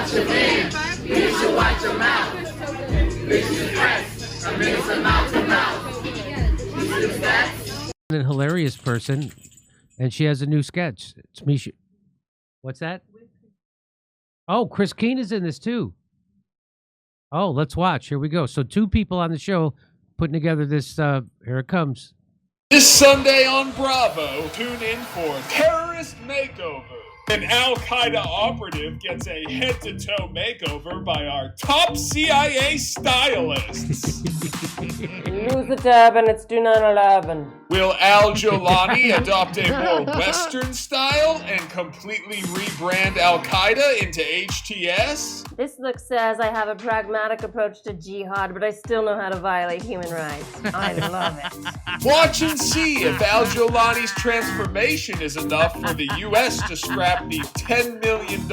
watch your hands. You should watch your mouth. Bitches press. I mean, it's a mouth to mouth. You see the stats? A hilarious person, and she has a new sketch. It's me. What's that? Oh, Chris Keane is in this too. Oh, let's watch. Here we go. So 2 people on the show putting together this. Here it comes. This Sunday on Bravo, tune in for Terrorist Makeover. An Al-Qaeda operative gets a head-to-toe makeover by our top CIA stylists. Lose the tab and it's 2911. Will Al-Jolani adopt a more Western style and completely rebrand Al-Qaeda into HTS? This look says I have a pragmatic approach to jihad, but I still know how to violate human rights. I love it. Watch and see if Al-Jolani's transformation is enough for the U.S. to scrap the $10 million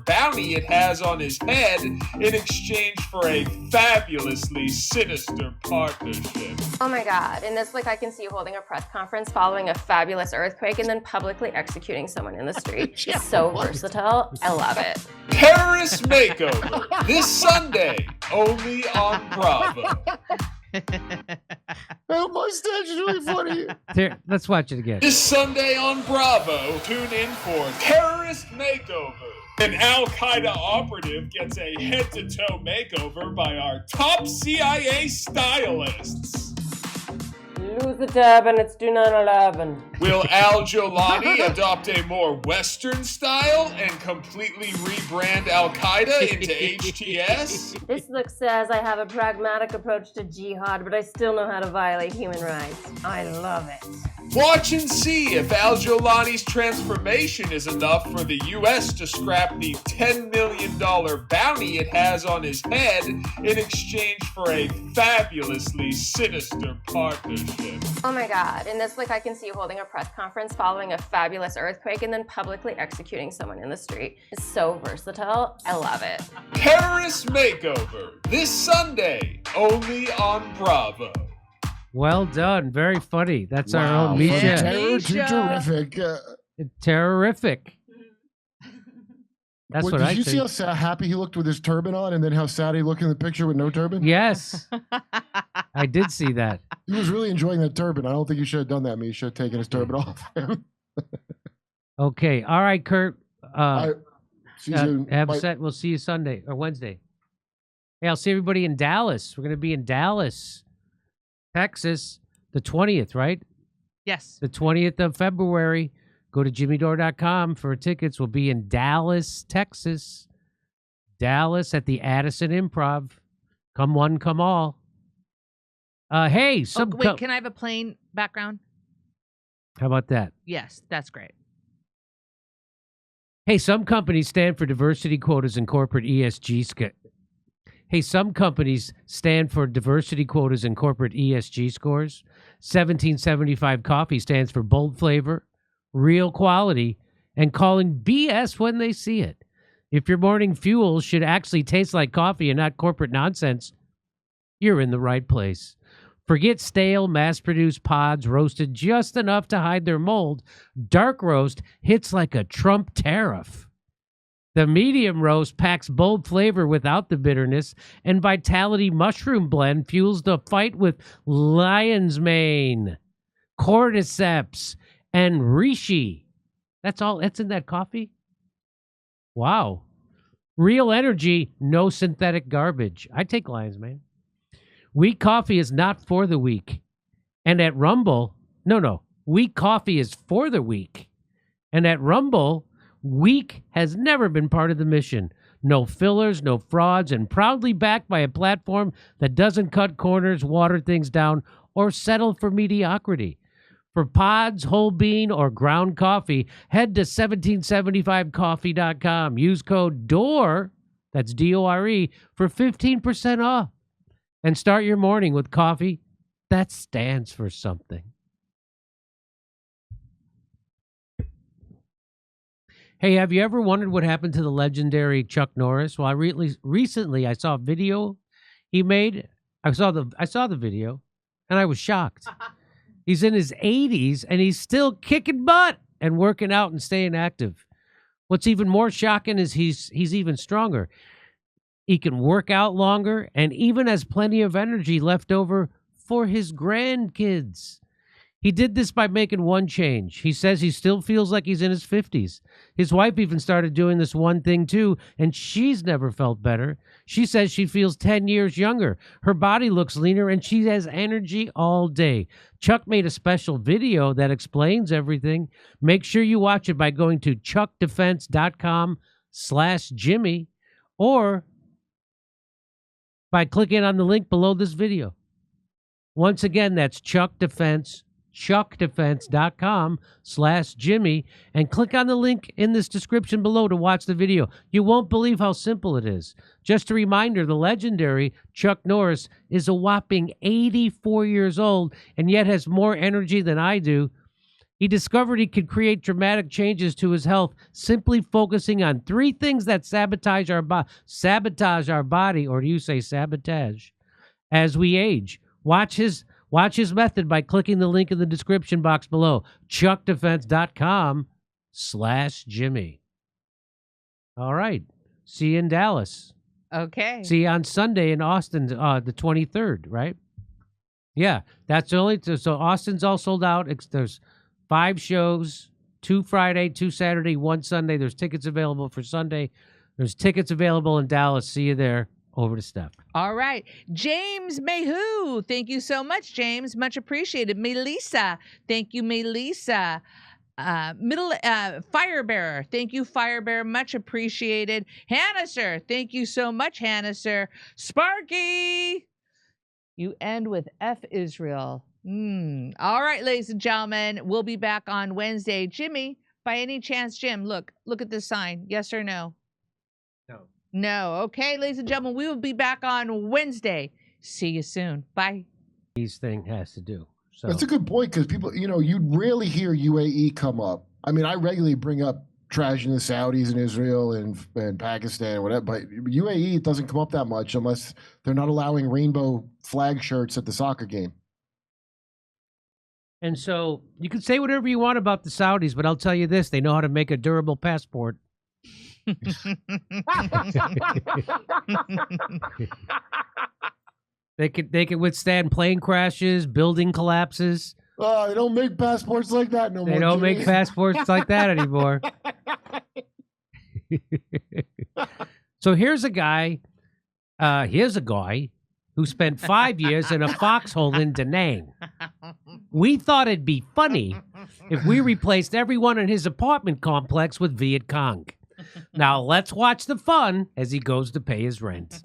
bounty it has on his head in exchange for a fabulously sinister partnership. Oh my god, in this look I can see you holding a press conference following a fabulous earthquake and then publicly executing someone in the street. It's so versatile. I love it. Terrorist Makeover, this Sunday, only on Bravo. That mustache is really funny. Here, let's watch it again. This Sunday on Bravo, tune in for Terrorist Makeover. An Al-Qaeda operative gets a head-to-toe makeover by our top CIA stylists. Lose the tab and it's 2911. Will Al-Jolani adopt a more Western style and completely rebrand Al-Qaeda into HTS? This look says I have a pragmatic approach to jihad, but I still know how to violate human rights. I love it. Watch and see if Al-Jolani's transformation is enough for the U.S. to scrap the $10 million bounty it has on his head in exchange for a fabulously sinister partnership. Oh my god, in this look I can see you holding a press conference following a fabulous earthquake and then publicly executing someone in the street. It's so versatile. I love it. Terrorist Makeover, this Sunday, only on Bravo. Well done. Very funny. That's our own Misha. Terror to terrific. Terrific. That's what I think. Did you think. see how happy he looked with his turban on and then how sad he looked in the picture with no turban? Yes. I did see that. He was really enjoying that turban. I don't think you should have done that, man. You should have taken his turban off him. Okay. All right, Kurt. See you soon. Have Bye. a set. We'll see you Sunday or Wednesday. Hey, I'll see everybody in Dallas. We're going to be in Dallas, Texas, the 20th, right? Yes. The 20th of February. Go to jimmydore.com for tickets. We'll be in Dallas, Texas. Dallas at the Addison Improv. Come one, come all. Hey, wait, can I have a plain background? How about that? Yes, that's great. Hey, some companies stand for diversity quotas and corporate ESG some companies stand for diversity quotas and corporate ESG scores. 1775 Coffee stands for bold flavor, real quality, and calling BS when they see it. If your morning fuel should actually taste like coffee and not corporate nonsense, you're in the right place. Forget stale, mass-produced pods roasted just enough to hide their mold. Dark roast hits like a Trump tariff. The medium roast packs bold flavor without the bitterness, and Vitality Mushroom Blend fuels the fight with lion's mane, cordyceps, and reishi. That's all. That's in that coffee? Wow. Real energy, no synthetic garbage. I take lion's mane. Weak coffee is not for the weak. And at Rumble, weak coffee is for the weak. And at Rumble, weak has never been part of the mission. No fillers, no frauds, and proudly backed by a platform that doesn't cut corners, water things down, or settle for mediocrity. For pods, whole bean, or ground coffee, head to 1775coffee.com. Use code DORE, that's D-O-R-E, for 15% off. And start your morning with coffee that stands for something. Hey, have you ever wondered what happened to the legendary Chuck Norris? Well, recently I saw a video he made. I saw the video, and I was shocked. He's in his 80s, and he's still kicking butt and working out and staying active. What's even more shocking is he's even stronger. He can work out longer and even has plenty of energy left over for his grandkids. He did this by making one change. He says he still feels like he's in his 50s. His wife even started doing this one thing too, and she's never felt better. She says she feels 10 years younger. Her body looks leaner, and she has energy all day. Chuck made a special video that explains everything. Make sure you watch it by going to chuckdefense.com/Jimmy or by clicking on the link below this video. Once again, that's chuckdefense.com/Jimmy, and click on the link in this description below to watch the video. You won't believe how simple it is. Just a reminder, the legendary Chuck Norris is a whopping 84 years old and yet has more energy than I do. He discovered he could create dramatic changes to his health simply focusing on 3 things that sabotage our body, or do you say sabotage, as we age. Watch his method by clicking the link in the description box below, chuckdefense.com/Jimmy. All right. See you in Dallas. Okay. See you on Sunday in Austin, the 23rd, right? Yeah, that's only so Austin's all sold out. There's 5 shows, 2 Friday, 2 Saturday, 1 Sunday. There's tickets available for Sunday. There's tickets available in Dallas. See you there. Over to Steph. All right. James Mayhew. Thank you so much, James. Much appreciated. Melissa. Thank you, Melissa. Firebearer. Thank you, Firebearer. Much appreciated. Hannah, sir. Thank you so much, Hannah, sir. Sparky. You end with F Israel. All right, ladies and gentlemen. We'll be back on Wednesday. Jimmy, by any chance, Jim, look at this sign. Yes or no? No. No. Okay, ladies and gentlemen, we will be back on Wednesday. See you soon. Bye. These thing has to do. So That's a good point because people, you rarely hear UAE come up. I mean, I regularly bring up trashing the Saudis and Israel and Pakistan and whatever, but UAE doesn't come up that much unless they're not allowing rainbow flag shirts at the soccer game. And so you can say whatever you want about the Saudis, but I'll tell you this: they know how to make a durable passport. They can withstand plane crashes, building collapses. Oh, they don't make passports like that no more. They don't Jimmy. make passports like that anymore. So here's a guy who spent 5 years in a foxhole in Da Nang. We thought it'd be funny if we replaced everyone in his apartment complex with Viet Cong. Now let's watch the fun as he goes to pay his rent.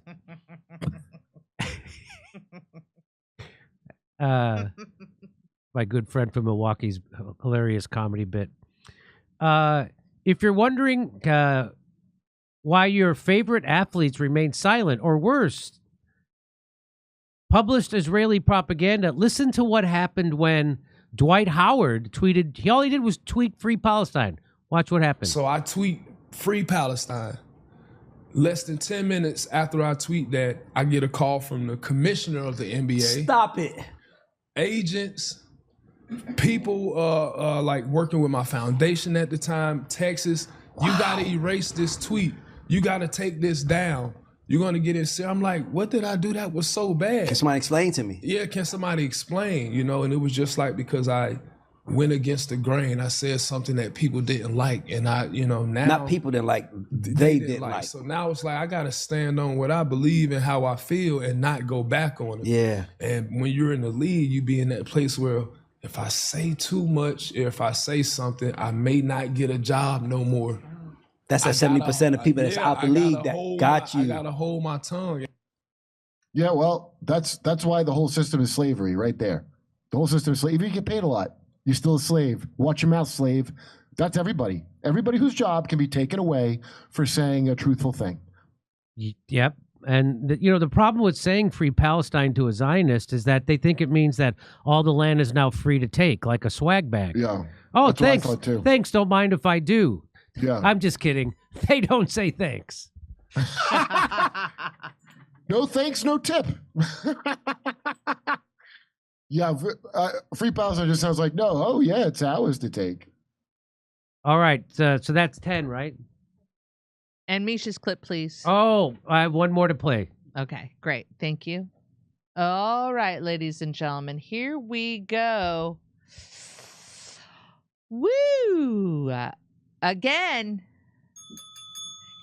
My good friend from Milwaukee's hilarious comedy bit. If you're wondering why your favorite athletes remain silent, or worse, published Israeli propaganda, listen to what happened when Dwight Howard tweeted. All he did was tweet "Free Palestine." Watch what happened. So I tweet "Free Palestine." Less than 10 minutes after I tweet that, I get a call from the commissioner of the NBA. Stop it. Agents, people like working with my foundation at the time, Texas, you gotta erase this tweet. You gotta take this down. You're gonna get it. I'm like, what did I do that was so bad? Can somebody explain to me? Yeah, can somebody explain? And it was just like, because I went against the grain. I said something that people didn't like, and I, now Not people didn't like, they didn't like. So now it's like I gotta stand on what I believe and how I feel, and not go back on it. Yeah. And when you're in the league, you be in that place where if I say too much, or if I say something, I may not get a job no more. That's that 70% of people that's out the league that got you. I gotta hold my tongue. Yeah, well, that's why the whole system is slavery right there. The whole system is slavery. Even if you get paid a lot, you're still a slave. Watch your mouth, slave. That's everybody. Everybody whose job can be taken away for saying a truthful thing. Yep. And the problem with saying "Free Palestine" to a Zionist is that they think it means that all the land is now free to take, like a swag bag. Yeah. Oh, that's what I thanks. thought too. Thanks. Don't mind if I do. Yeah. I'm just kidding. They don't say thanks. No thanks, no tip. Yeah, Free Palestine just sounds like, no, oh yeah, it's ours to take. All right. So that's 10, right? And Misha's clip, please. Oh, I have one more to play. Okay, great. Thank you. All right, ladies and gentlemen, here we go. Woo! Again,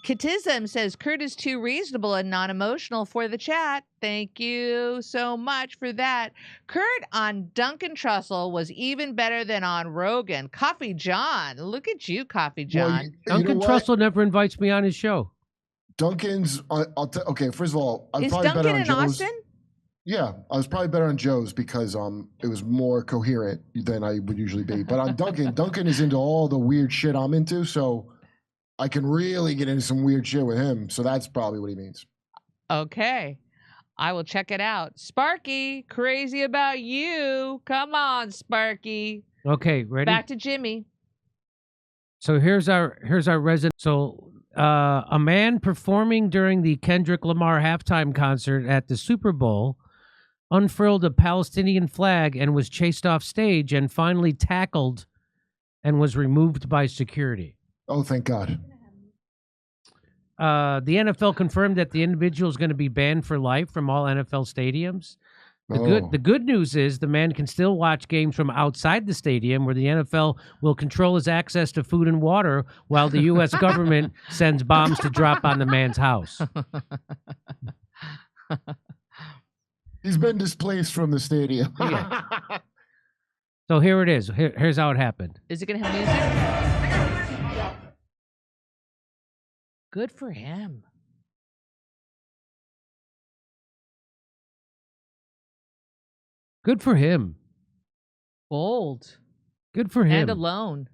Katism says Kurt is too reasonable and non-emotional for the chat. Thank you so much for that. Kurt on Duncan Trussell was even better than on Rogan. Coffee John. Look at you, Coffee John. Well, Duncan Trussell never invites me on his show. Duncan's, okay, first of all, I'm Is probably Duncan better on in Joe's. Austin? Yeah, I was probably better on Joe's because it was more coherent than I would usually be. But on Duncan, Duncan is into all the weird shit I'm into, so I can really get into some weird shit with him. So that's probably what he means. Okay. I will check it out. Sparky, crazy about you. Come on, Sparky. Okay, ready? Back to Jimmy. So here's our resident. So a man performing during the Kendrick Lamar halftime concert at the Super Bowl unfurled a Palestinian flag and was chased off stage and finally tackled and was removed by security. Oh, thank God. The NFL confirmed that the individual is going to be banned for life from all NFL stadiums. The good news is the man can still watch games from outside the stadium, where the NFL will control his access to food and water while the U.S. government sends bombs to drop on the man's house. He's been displaced from the stadium. Yeah. So here it is. Here's how it happened. Is it going to have music? Good for him. Good for him. Bold. Good for him. And alone.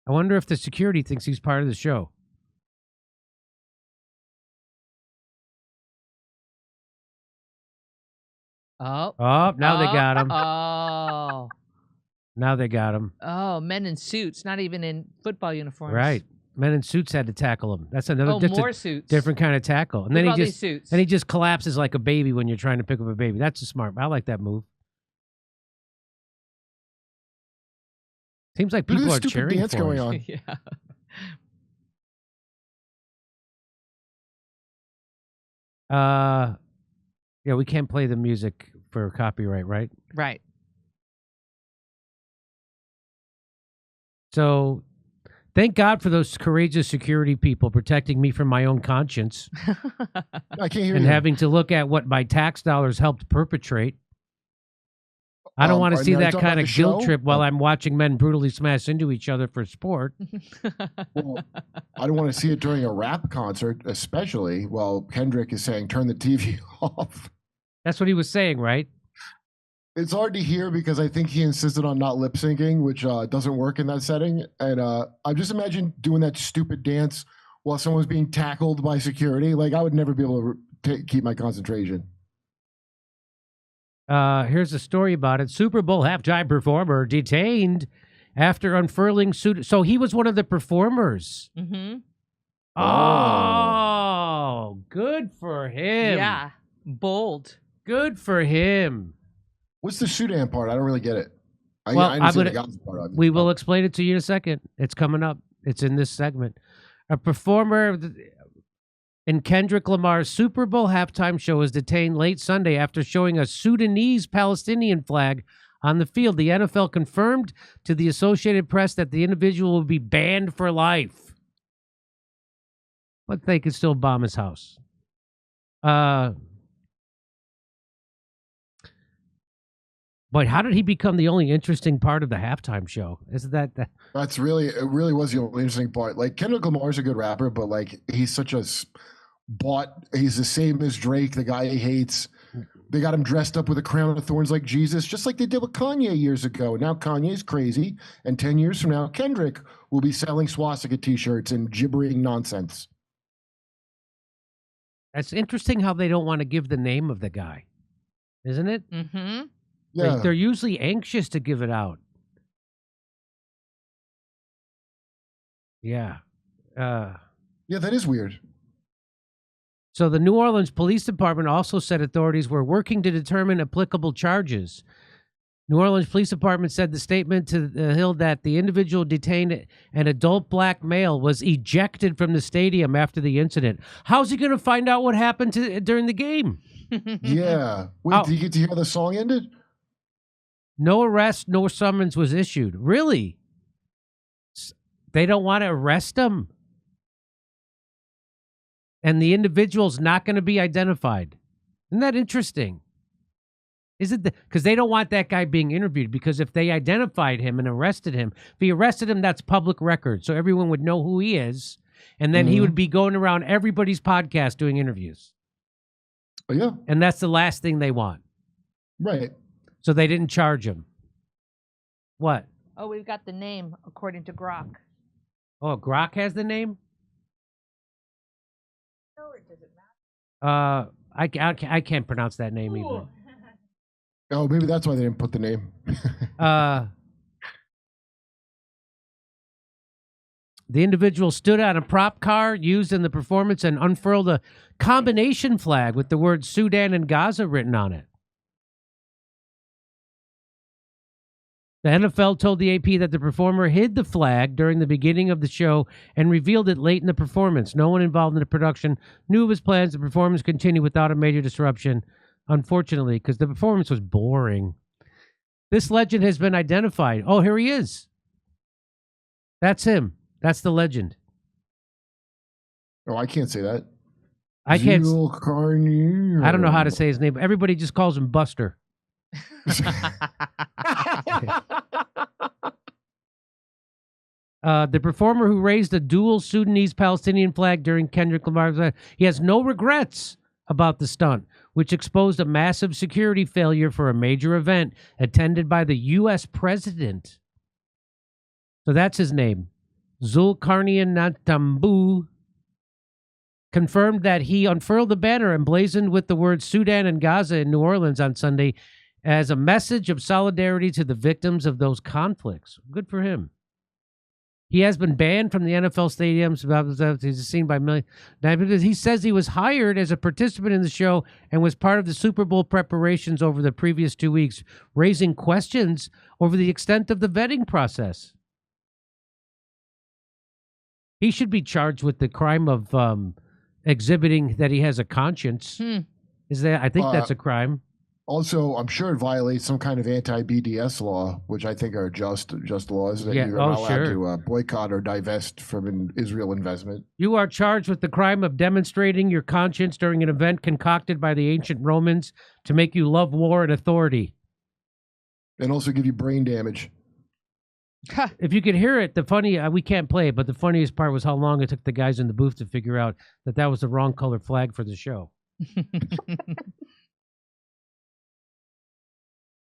I wonder if the security thinks he's part of the show. Oh. Oh, now they got him. Oh. Now they got him. Oh, men in suits, not even in football uniforms. Right. Men in suits had to tackle him. That's another more suits. different kind of tackle. And Look then at all he these just suits. and he just collapses like a baby when you're trying to pick up a baby. That's a smart. I like that move. Seems like people are cheering dance for going him. on. Yeah. Yeah, we can't play the music for copyright, right? Right. So, thank God for those courageous security people protecting me from my own conscience I can't hear and you. having to look at what my tax dollars helped perpetrate. I don't want to see are you that talking kind about of the guilt show? trip while I'm watching men brutally smash into each other for sport. Well, I don't want to see it during a rap concert, especially while Kendrick is saying, turn the TV off. That's what he was saying, right? It's hard to hear because I think he insisted on not lip syncing, which doesn't work in that setting. And I just imagine doing that stupid dance while someone's being tackled by security. Like, I would never be able to keep my concentration. Here's a story about it. Super Bowl halftime performer detained after unfurling suit. So he was one of the performers. Mm-hmm. Oh, good for him. Yeah. Bold. Good for him. What's the Sudan part? I don't really get it. I Well, didn't I'm see the gonna- Gaza part of it. We will explain it to you in a second. It's coming up. It's in this segment. A performer in Kendrick Lamar's Super Bowl halftime show was detained late Sunday after showing a Sudanese Palestinian flag on the field. The NFL confirmed to the Associated Press that the individual will be banned for life, but they could still bomb his house. But how did he become the only interesting part of the halftime show? Isn't that It really was the only interesting part. Like, Kendrick Lamar's a good rapper, but like, he's such a bought. He's the same as Drake, the guy he hates. They got him dressed up with a crown of thorns like Jesus, just like they did with Kanye years ago. Now Kanye's crazy, and 10 years from now, Kendrick will be selling swastika T-shirts and gibbering nonsense. That's interesting how they don't want to give the name of the guy, isn't it? Mm-hmm. Yeah, They're usually anxious to give it out. Yeah. yeah, that is weird. So the New Orleans Police Department also said authorities were working to determine applicable charges. New Orleans Police Department said the statement to the Hill that the individual detained, an adult black male, was ejected from the stadium after the incident. How's he going to find out what happened during the game? Yeah. Wait, did you get to hear how the song ended? No arrest, no summons was issued. Really? They don't want to arrest him? And the individual's not going to be identified. Isn't that interesting? Is it because they don't want that guy being interviewed? Because if they identified him and arrested him, if he arrested him, that's public record. So everyone would know who he is. And then he would be going around everybody's podcast doing interviews. Oh, yeah. And that's the last thing they want. Right. So they didn't charge him. What? Oh, we've got the name according to Grok. Oh, Grok has the name? Or does it matter? I can't pronounce that name either. Oh, maybe that's why they didn't put the name. The individual stood on a prop car used in the performance and unfurled a combination flag with the words Sudan and Gaza written on it. The NFL told the AP that the performer hid the flag during the beginning of the show and revealed it late in the performance. No one involved in the production knew of his plans. The performance continued without a major disruption, unfortunately, because the performance was boring. This legend has been identified. Oh, here he is. That's him. That's the legend. Oh, I can't say that. I can't. Carney, I don't know how to say his name. Everybody just calls him Buster. The performer who raised a dual Sudanese-Palestinian flag during Kendrick Lamar's, he has no regrets about the stunt, which exposed a massive security failure for a major event attended by the U.S. president. So that's his name. Zulkarnain Natambu confirmed that he unfurled the banner emblazoned with the words Sudan and Gaza in New Orleans on Sunday as a message of solidarity to the victims of those conflicts. Good for him. He has been banned from the NFL stadiums. He's seen by millions. He says he was hired as a participant in the show and was part of the Super Bowl preparations over the previous 2 weeks, raising questions over the extent of the vetting process. He should be charged with the crime of exhibiting that he has a conscience. Is that? I think that's a crime. Also, I'm sure it violates some kind of anti-BDS law, which I think are just laws that you're not allowed to boycott or divest from an Israel investment. You are charged with the crime of demonstrating your conscience during an event concocted by the ancient Romans to make you love war and authority. And also give you brain damage. If you could hear it, we can't play it, but the funniest part was how long it took the guys in the booth to figure out that was the wrong color flag for the show.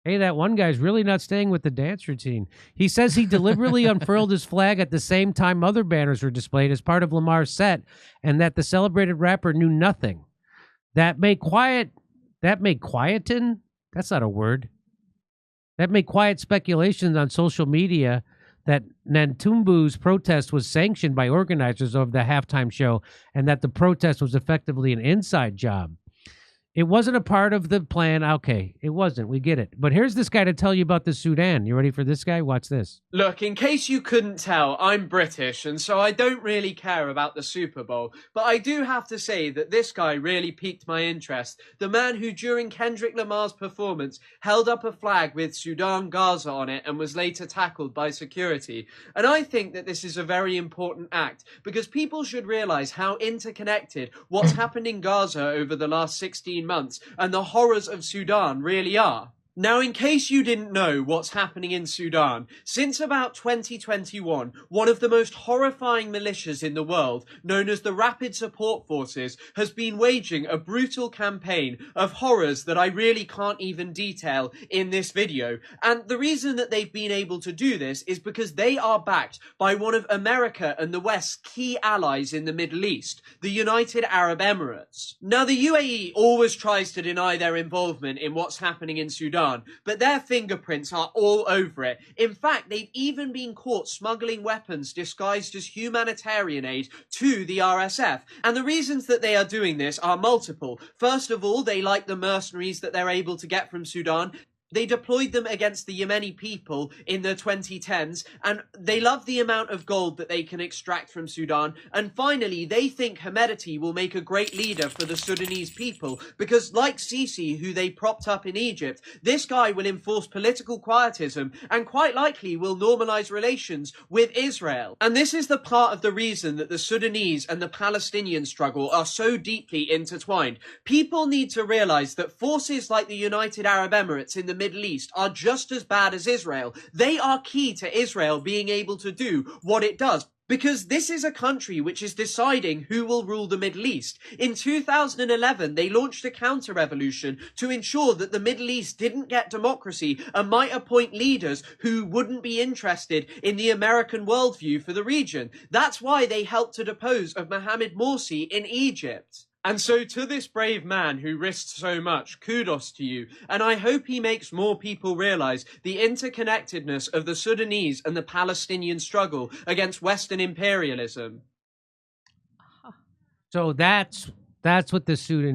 Hey, that one guy's really not staying with the dance routine. He says he deliberately unfurled his flag at the same time other banners were displayed as part of Lamar's set, and that the celebrated rapper knew nothing. That may quieten? That's not a word. That may quiet speculations on social media that Nantumbu's protest was sanctioned by organizers of the halftime show and that the protest was effectively an inside job. It wasn't a part of the plan. Okay, it wasn't. We get it. But here's this guy to tell you about the Sudan. You ready for this guy? Watch this. Look, in case you couldn't tell, I'm British, and so I don't really care about the Super Bowl. But I do have to say that this guy really piqued my interest. The man who, during Kendrick Lamar's performance, held up a flag with Sudan Gaza on it and was later tackled by security. And I think that this is a very important act, because people should realize how interconnected what's happened in Gaza over the last 16 months and the horrors of Sudan really are. Now, in case you didn't know what's happening in Sudan, since about 2021, one of the most horrifying militias in the world, known as the Rapid Support Forces, has been waging a brutal campaign of horrors that I really can't even detail in this video. And the reason that they've been able to do this is because they are backed by one of America and the West's key allies in the Middle East, the United Arab Emirates. Now, the UAE always tries to deny their involvement in what's happening in Sudan, but their fingerprints are all over it. In fact, they've even been caught smuggling weapons disguised as humanitarian aid to the RSF. And the reasons that they are doing this are multiple. First of all, they like the mercenaries that they're able to get from Sudan. They deployed them against the Yemeni people in the 2010s, and they love the amount of gold that they can extract from Sudan. And finally, they think Hemedti will make a great leader for the Sudanese people, because like Sisi, who they propped up in Egypt, this guy will enforce political quietism and quite likely will normalize relations with Israel. And this is the part of the reason that the Sudanese and the Palestinian struggle are so deeply intertwined. People need to realize that forces like the United Arab Emirates in the Middle East are just as bad as Israel. They are key to Israel being able to do what it does, because this is a country which is deciding who will rule the Middle East. In 2011, they launched a counter-revolution to ensure that the Middle East didn't get democracy and might appoint leaders who wouldn't be interested in the American worldview for the region. That's why they helped to depose of Mohamed Morsi in Egypt. And so to this brave man who risked so much, kudos to you. And I hope he makes more people realize the interconnectedness of the Sudanese and the Palestinian struggle against Western imperialism. So that's what the Sudanese